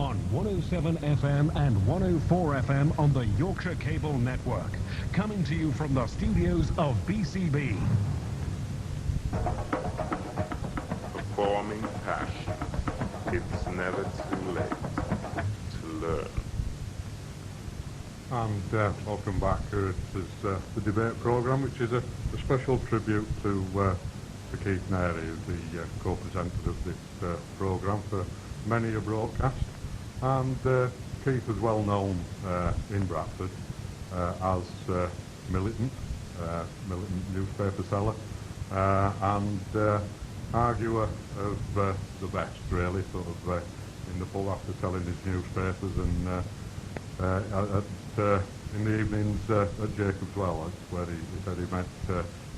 on 107 FM and 104 FM on the Yorkshire Cable Network. Coming to you from the studios of BCB. Performing passion. It's never too late to learn. And welcome back. This is the debate programme, which is a special tribute to Keith Narey, who's the co-presenter of this programme for many a broadcast. And Keith was well known in Bradford as militant newspaper seller and arguer of the best, really, sort of in the pub after selling his newspapers, and in the evenings at Jacob's Well. That's where he said he met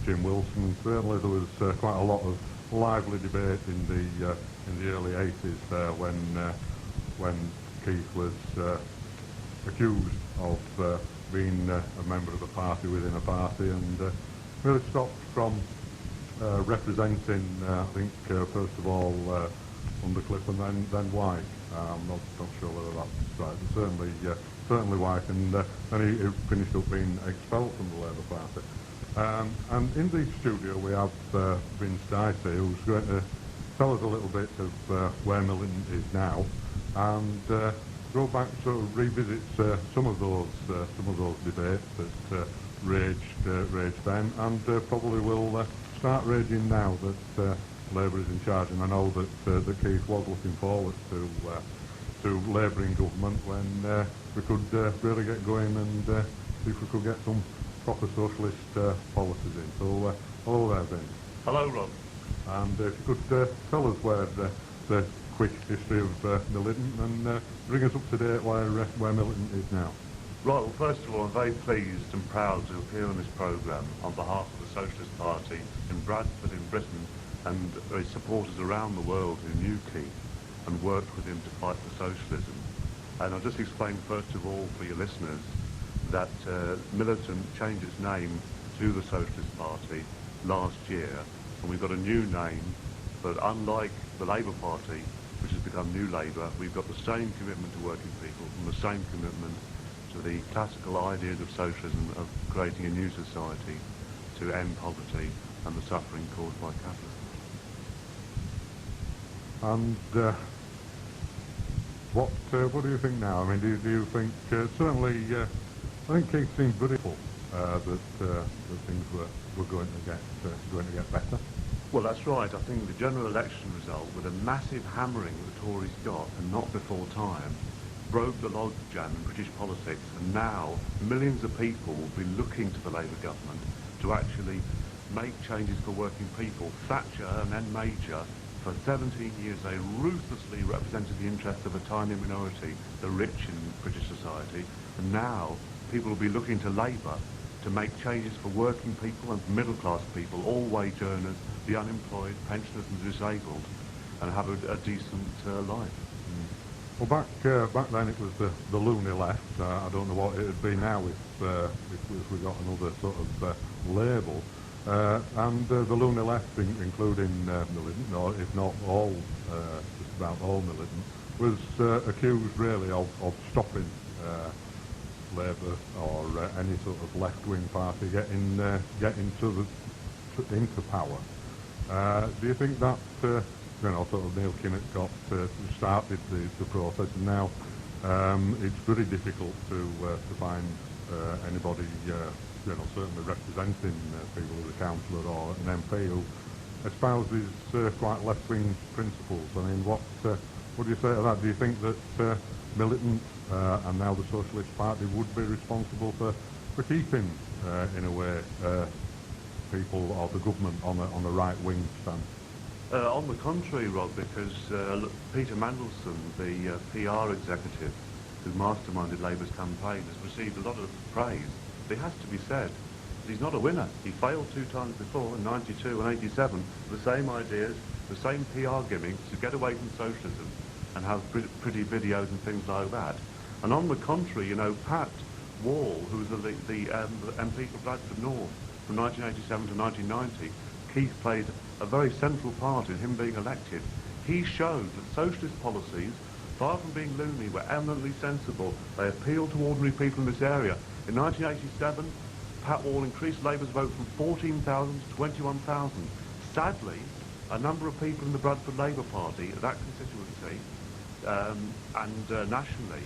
Jim Wilson. Certainly there was quite a lot of lively debate in the early 80s there when Keith was accused of being a member of a party within a party, and really stopped from representing, I think, first of all, Undercliffe and then White. I'm not sure whether that's right, but certainly White, and then he finished up being expelled from the Labour Party. And in the studio we have Vince Dicey, who's going to tell us a little bit of where Militant is now, and go back to revisit some of those debates that raged then, and probably will start raging now that Labour is in charge. And I know that Keith was looking forward to Labour in government when we could really get going and see if we could get some proper socialist policies in. So hello there, Vince. Hello, Rob. And if you could tell us where the quick history of Militant, and bring us up to date where Militant is now. Right, well, first of all, I'm very pleased and proud to appear on this programme on behalf of the Socialist Party in Bradford, in Britain, and its supporters around the world who knew Keith and worked with him to fight for socialism. And I'll just explain first of all for your listeners that Militant changed its name to the Socialist Party last year, and we've got a new name, but unlike the Labour Party, which has become New Labour, we've got the same commitment to working people and the same commitment to the classical ideas of socialism, of creating a new society to end poverty and the suffering caused by capitalism. And what do you think now? I mean, do you think certainly? I think Keith seemed very full that things were going to get better. Well, that's right. I think the general election result, with a massive hammering that the Tories got, and not before time, broke the logjam in British politics, and now millions of people will be looking to the Labour government to actually make changes for working people. Thatcher and then Major, for 17 years, they ruthlessly represented the interests of a tiny minority, the rich in British society, and now people will be looking to Labour to make changes for working people and for middle-class people, all wage earners, the unemployed, pensioners and disabled, and have a decent life. Well, back then it was the loony left. I don't know what it would be now if we got another sort of label. And the loony left, including Militant, or if not all, just about all Militant, was accused really of stopping Labour or any sort of left-wing party getting into power. Do you think that sort of Neil Kinnock got started the process, and now it's very difficult to find anybody certainly representing people as a councillor or an MP who espouses quite left-wing principles? I mean, what do you say to that? Do you think that Militant and now the Socialist Party would be responsible for keeping, in a way, people or the government on a right-wing stance? On the contrary, Rob, because Peter Mandelson, the PR executive who masterminded Labour's campaign, has received a lot of praise. It has to be said that he's not a winner. He failed 2 times before, in 92 and 87, the same ideas, the same PR gimmicks to get away from socialism and have pretty videos and things like that. And on the contrary, Pat Wall, who was the MP for Bradford North from 1987 to 1990, Keith played a very central part in him being elected. He showed that socialist policies far from being loony, were eminently sensible. They appealed to ordinary people in this area. In 1987, Pat Wall increased Labour's vote from 14,000 to 21,000. Sadly, a number of people in the Bradford Labour Party, that constituency, and nationally,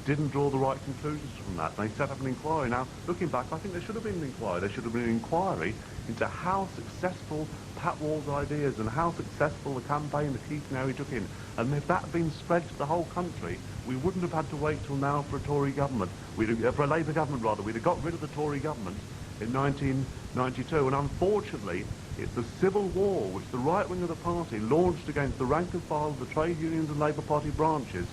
didn't draw the right conclusions from that. They set up an inquiry. Now, looking back, I think there should have been an inquiry. There should have been an inquiry into how successful Pat Wall's ideas and how successful the campaign that Keith Narey took in. And if that had been spread to the whole country, we wouldn't have had to wait till now for a Tory government. For a Labour government, rather. We'd have got rid of the Tory government in 1992. And unfortunately, it's the civil war which the right wing of the party launched against the rank and file of the trade unions and Labour Party branches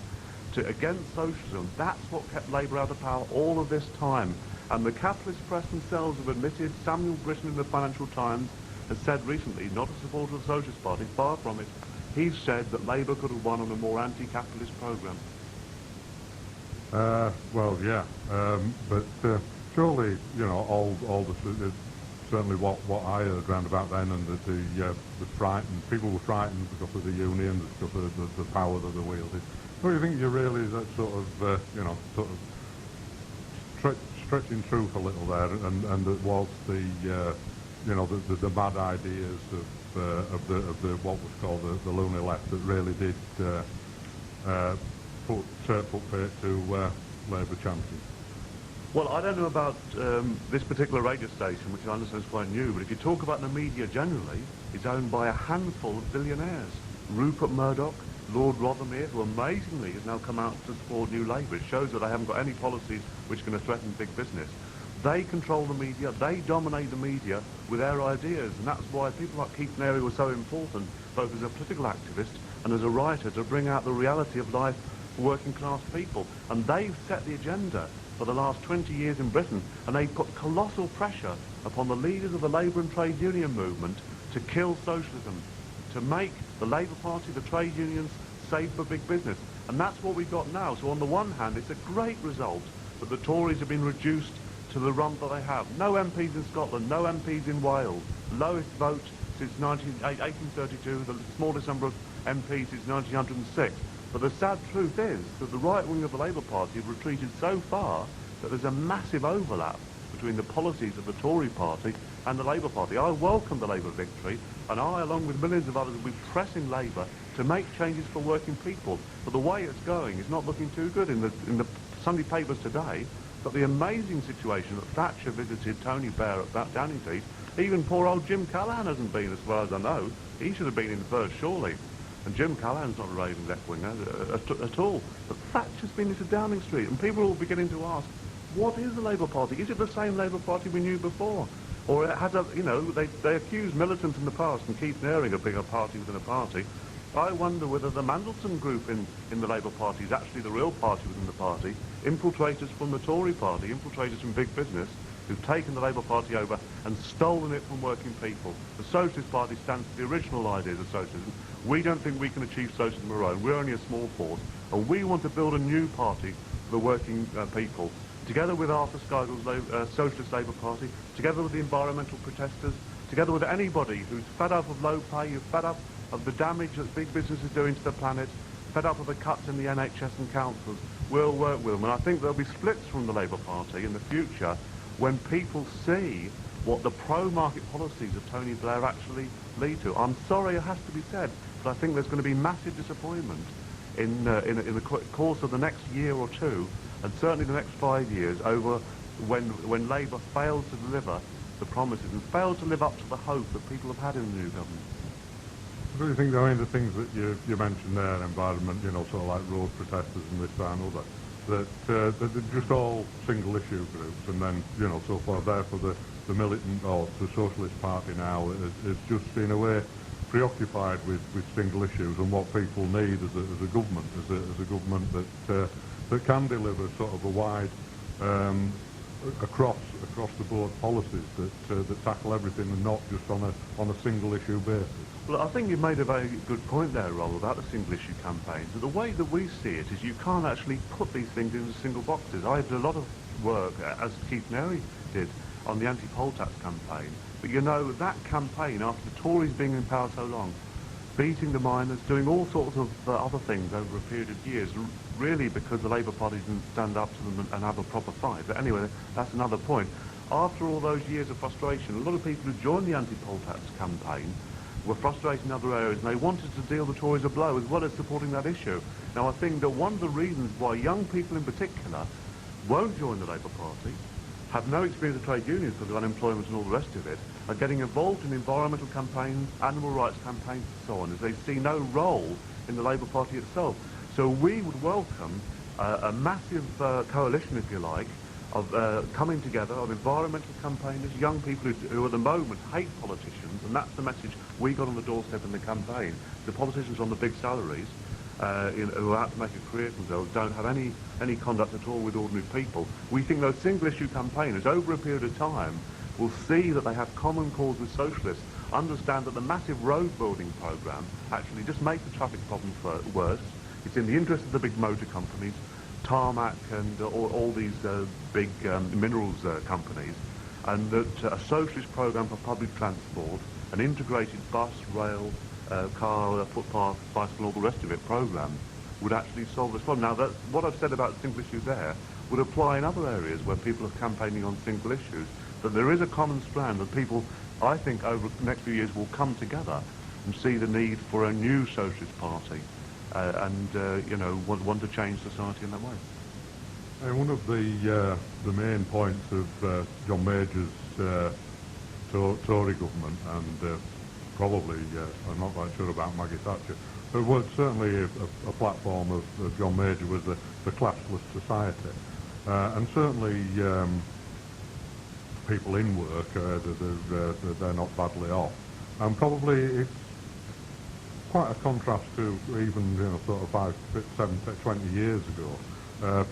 against socialism. That's what kept Labour out of power all of this time. And the capitalist press themselves have admitted. Samuel Britton in the Financial Times has said recently, not a supporter of the Socialist Party, far from it, he's said that Labour could have won on a more anti-capitalist programme. Well, yeah, but surely, you know, all the certainly what I heard round about then, and that the frightened people were frightened because of the unions, because of the power that they wielded. Don't you think you really that sort of you know, sort of stretching truth a little there, and it was the you know, the bad ideas of the what was called the loony left that really did put fate to Labour champions. Well, I don't know about this particular radio station, which I understand is quite new, but if you talk about the media generally, it's owned by a handful of billionaires. Rupert Murdoch, Lord Rothermere, who amazingly has now come out to support New Labour. It shows that they haven't got any policies which are going to threaten big business. They control the media, they dominate the media with their ideas, and that's why people like Keith Narey were so important, both as a political activist and as a writer, to bring out the reality of life for working class people. And they've set the agenda for the last 20 years in Britain, and they put colossal pressure upon the leaders of the Labour and trade union movement to kill socialism, to make the Labour Party, the trade unions, safe for big business. And that's what we've got now. So on the one hand, it's a great result that the Tories have been reduced to the rump that they have. No MPs in Scotland, no MPs in Wales. Lowest vote since 1832, the smallest number of MPs since 1906. But the sad truth is that the right wing of the Labour Party have retreated so far that there's a massive overlap between the policies of the Tory Party and the Labour Party. I welcome the Labour victory, and I, along with millions of others, will be pressing Labour to make changes for working people. But the way it's going is not looking too good. In the Sunday papers today, got the amazing situation that Thatcher visited Tony Blair at Downing Street. Even poor old Jim Callaghan hasn't been, as far as I know. He should have been in first, surely. And Jim Callaghan's not a raving left-winger at all. But Thatcher's been into Downing Street, and people are all beginning to ask, what is the Labour Party? Is it the same Labour Party we knew before? Or it has a, you know, they accused militants in the past, and Keith Narey of being a party within a party. I wonder whether the Mandelson group in the Labour Party is actually the real party within the party, infiltrators from the Tory Party, infiltrators from big business, who've taken the Labour Party over and stolen it from working people. The Socialist Party stands for the original ideas of socialism. We don't think we can achieve socialism on our own. We're only a small force, and we want to build a new party for the working people. Together with Arthur Skyville's Socialist Labour Party, together with the environmental protesters, together with anybody who's fed up of low pay, who's fed up of the damage that big business is doing to the planet, fed up of the cuts in the NHS and councils, we'll work with them. And I think there'll be splits from the Labour Party in the future when people see what the pro-market policies of Tony Blair actually lead to. I'm sorry it has to be said, but I think there's going to be massive disappointment in the course of the next year or two, and certainly the next 5 years, over when Labour fails to deliver the promises and fails to live up to the hope that people have had in the new government. Do you think, though, the things that you mentioned there, environment, you know, sort of like road protesters and this, that and other, that they're just all single-issue groups, and then, you know, so far, therefore, the militant, or the Socialist Party now is just, in a way, preoccupied with single issues and what people need as a government, as a government that can deliver sort of a wide, across the board policies that tackle everything and not just on a single issue basis. Well, I think you've made a very good point there, Rob, about the single-issue campaigns. But the way that we see it is you can't actually put these things into single boxes. I did a lot of work, as Keith Narey did, on the anti-poll tax campaign. But you know, that campaign, after the Tories being in power so long, beating the miners, doing all sorts of other things over a period of years, really because the Labour Party didn't stand up to them and have a proper fight. But anyway, that's another point. After all those years of frustration, a lot of people who joined the anti-poll tax campaign were frustrated in other areas, and they wanted to deal the Tories a blow as well as supporting that issue. Now, I think that one of the reasons why young people in particular won't join the Labour Party, have no experience of trade unions because of unemployment and all the rest of it, are getting involved in environmental campaigns, animal rights campaigns and so on, as they see no role in the Labour Party itself. So we would welcome a massive coalition, if you like, of coming together of environmental campaigners, young people who at the moment hate politicians, and that's the message we got on the doorstep in the campaign. The politicians on the big salaries, who are out to make a career for themselves, don't have any conduct at all with ordinary people. We think those single-issue campaigners, over a period of time, will see that they have common cause with socialists, understand that the massive road-building programme actually just makes the traffic problems worse. It's in the interest of the big motor companies, tarmac and all these big minerals companies, and that a socialist programme for public transport, an integrated bus, rail, car, footpath, bicycle, all the rest of it programme would actually solve this problem. Now, what I've said about single issues there would apply in other areas where people are campaigning on single issues, that there is a common strand that people, I think, over the next few years will come together and see the need for a new socialist party and, you know, want to change society in that way. One of the main points of John Major's Tory government, and probably, I'm not quite sure about Maggie Thatcher, but was certainly a platform of John Major was the classless society. And certainly people in work, they're not badly off. And probably it's quite a contrast to even, you know, sort of 5, 7, 20 years ago,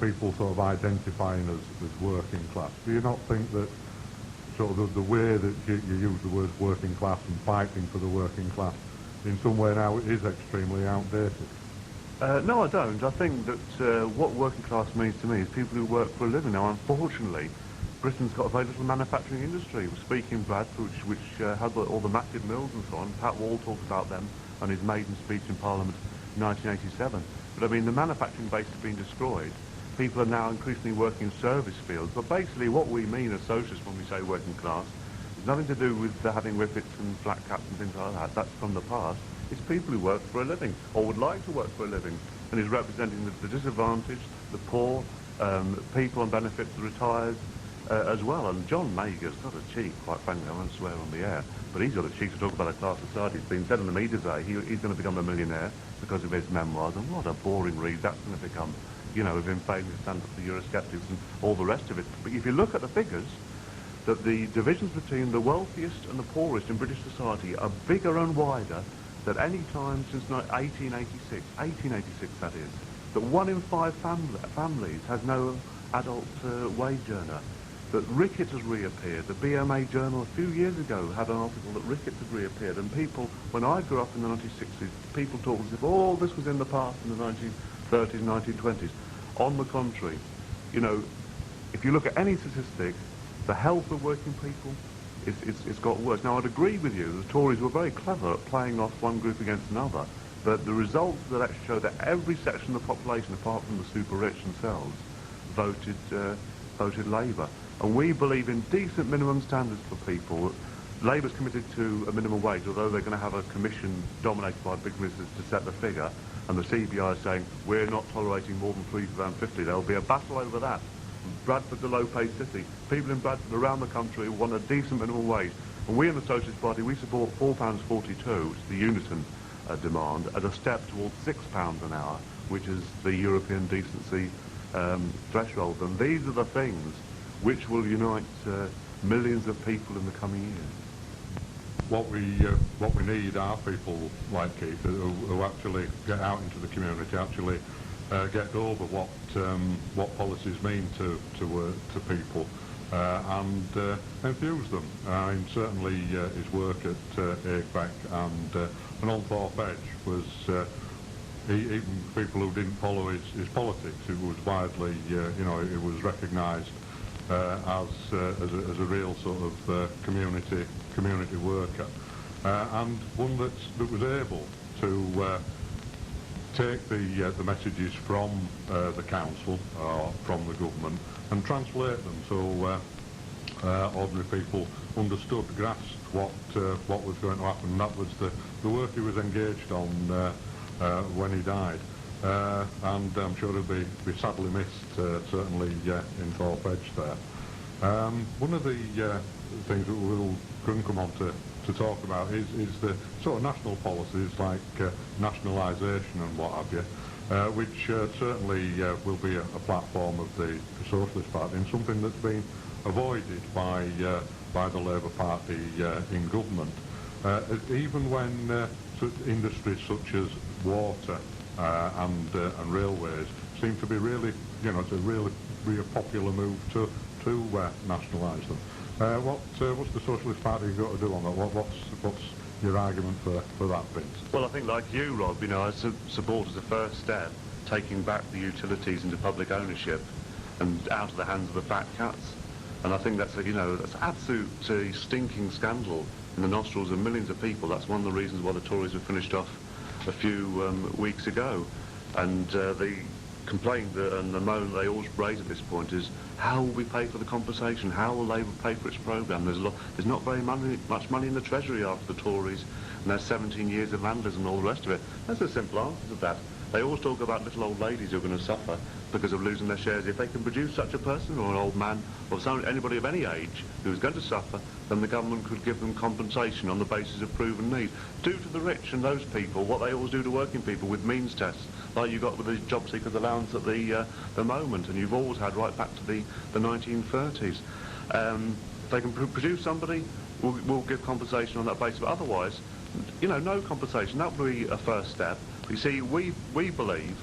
people sort of identifying as working class. Do you not think that sort of the way that you use the word working class and fighting for the working class in some way now is extremely outdated? No, I don't. I think that what working class means to me is people who work for a living. Now, unfortunately, Britain's got a very little manufacturing industry. We're speaking Bradford, which had all the massive mills and so on. Pat Wall talked about them on his maiden speech in Parliament in 1987. But I mean, the manufacturing base has been destroyed. People are now increasingly working in service fields. But basically what we mean as socialists when we say working class has nothing to do with having whippets and flat caps and things like that. That's from the past. It's people who work for a living or would like to work for a living, and is representing the disadvantaged, the poor, people on benefits, the retired as well. And John Mager's got a cheek, quite frankly, I won't swear on the air, but he's got a cheek to talk about a class society. It's been said in the media today he's going to become a millionaire because of his memoirs, and what a boring read that's going to become, you know, of him failing to stand up to the Eurosceptics and all the rest of it. But if you look at the figures, that the divisions between the wealthiest and the poorest in British society are bigger and wider than any time since 1886 that is, that 1 in 5 families has no adult wage earner, that rickets has reappeared. The BMA Journal a few years ago had an article that rickets had reappeared, and people, when I grew up in the 1960s, people talked as if, oh, this was in the past in the 1930s, 1920s. On the contrary, you know, if you look at any statistic, the health of working people, it's got worse. Now, I'd agree with you, the Tories were very clever at playing off one group against another, but the results of the election show that every section of the population, apart from the super rich themselves, voted Labour. And we believe in decent minimum standards for people. Labour's committed to a minimum wage, although they're going to have a commission dominated by big business to set the figure, and the CBI is saying, we're not tolerating more than £3.50. There'll be a battle over that. Bradford's a low-paid city. People in Bradford around the country want a decent minimum wage. And we in the Socialist Party, we support £4.42, which is the unison demand, as a step towards £6 an hour, which is the European decency threshold. And these are the things which will unite millions of people in the coming years. What we need are people like Keith who actually get out into the community, actually get over what policies mean to people and infuse them. I mean, certainly his work at AICBEC and on Thorpe Edge was even people who didn't follow his politics. It was widely, you know, it was recognised as a real sort of community worker and one that was able to take the messages from the council or from the government and translate them so ordinary people understood, grasped what was going to happen. And that was the work he was engaged on when he died. And I'm sure he'll be sadly missed, certainly in Thorpe Edge there. One of the things that we'll come on to talk about is the sort of national policies like nationalisation and what have you, which certainly will be a platform of the Socialist Party, and something that's been avoided by the Labour Party in government. Even when industries such as water and railways seem to be really, it's a really popular move to nationalise them. What's the Socialist Party got to do on that? What's your argument for that, Vince? Well, I think like you, Rob, I support as a first step taking back the utilities into public ownership and out of the hands of the fat cats. And I think that's that's absolute stinking scandal in the nostrils of millions of people. That's one of the reasons why the Tories were finished off a few weeks ago. And the complaint and the moan they always raise at this point is, how will we pay for the compensation? How will Labour pay for its programme? There's not very much money in the Treasury after the Tories and their 17 years of vandalism and all the rest of it. That's a simple answer to that. They always talk about little old ladies who are going to suffer because of losing their shares. If they can produce such a person, or an old man, or anybody of any age who is going to suffer, then the government could give them compensation on the basis of proven need. Do to the rich and those people what they always do to working people with means tests, like you got with the job seekers allowance at the moment, and you've always had right back to the 1930s. If they can produce somebody, we'll give compensation on that basis. But otherwise, no compensation. That would be a first step. You see, we believe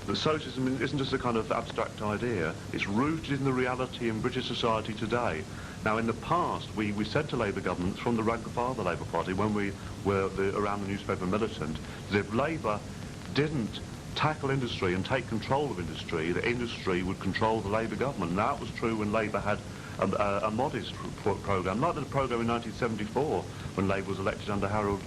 that socialism isn't just a kind of abstract idea. It's rooted in the reality in British society today. Now, in the past, we said to Labour governments from the rank and file of the Labour Party, when we were around the newspaper militant, that if Labour didn't tackle industry and take control of industry, the industry would control the Labour government. And that was true when Labour had a modest programme, like the programme in 1974, when Labour was elected under Harold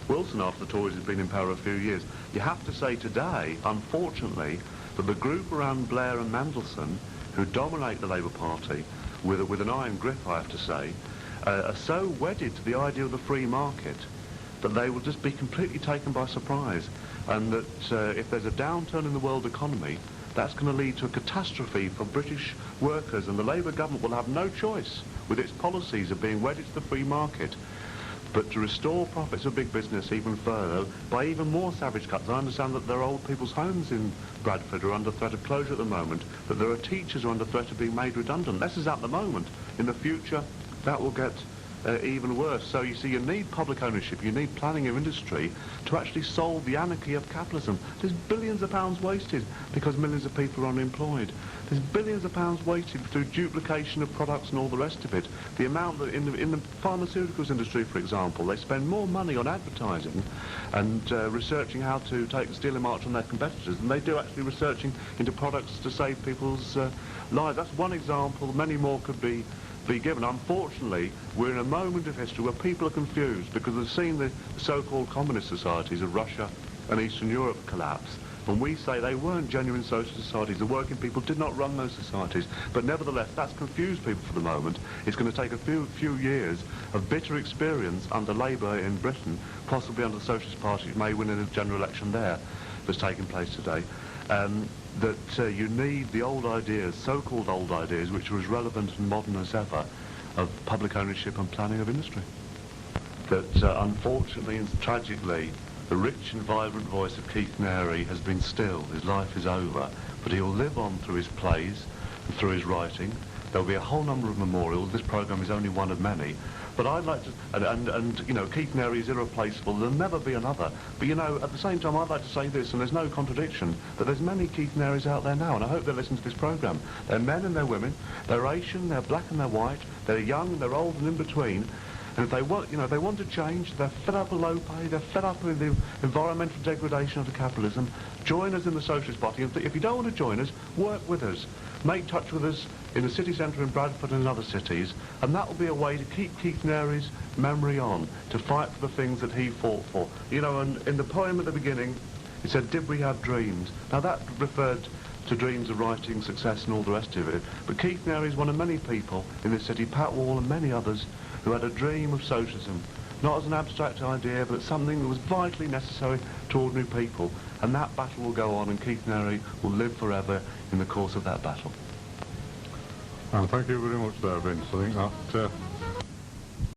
Wilson after the Tories had been in power a few years. You have to say today, unfortunately, that the group around Blair and Mandelson, who dominate the Labour Party with an iron grip, I have to say, are so wedded to the idea of the free market that they will just be completely taken by surprise, and that if there's a downturn in the world economy, that's going to lead to a catastrophe for British workers, and the Labour government will have no choice with its policies of being wedded to the free market but to restore profits of big business even further by even more savage cuts. I understand that there are old people's homes in Bradford who are under threat of closure at the moment, that there are teachers who are under threat of being made redundant. This is at the moment. In the future, that will get even worse. So you see, you need public ownership, you need planning of industry to actually solve the anarchy of capitalism. There's billions of pounds wasted because millions of people are unemployed. There's billions of pounds wasted through duplication of products and all the rest of it. The amount that in the pharmaceuticals industry, for example, they spend more money on advertising and researching how to take the stealing march on their competitors than they do actually researching into products to save people's lives. That's one example. Many more could be given. Unfortunately, we're in a moment of history where people are confused because they've seen the so-called communist societies of Russia and Eastern Europe collapse. And we say they weren't genuine social societies. The working people did not run those societies. But nevertheless, that's confused people for the moment. It's going to take a few years of bitter experience under Labour in Britain, possibly under the Socialist Party, which may win in a general election there that's taking place today. That you need the old ideas, so-called old ideas, which are as relevant and modern as ever, of public ownership and planning of industry. That unfortunately and tragically, the rich and vibrant voice of Keith Narey has been stilled. His life is over, but he will live on through his plays and through his writing. There'll be a whole number of memorials. This programme is only one of many. But I'd like to, and Keith Narey is irreplaceable. There'll never be another. But at the same time, I'd like to say this, and there's no contradiction, that there's many Keith Nareys out there now, and I hope they listen to this programme. They're men and they're women. They're Asian, they're black and they're white. They're young, they're old, and in between. And if they want, they want to change. They're fed up with low pay. They're fed up with the environmental degradation of the capitalism. Join us in the Socialist Party. If you don't want to join us, work with us. Make touch with us in the city centre in Bradford and in other cities, and that will be a way to keep Keith Narey's memory on, to fight for the things that he fought for. You know, and in the poem at the beginning, he said, did we have dreams? Now that referred to dreams of writing, success and all the rest of it, but Keith Narey is one of many people in this city, Pat Wall and many others, who had a dream of socialism, not as an abstract idea, but something that was vitally necessary to ordinary people. And that battle will go on, and Keith Narey will live forever in the course of that battle. And thank you very much there, Vince. I think that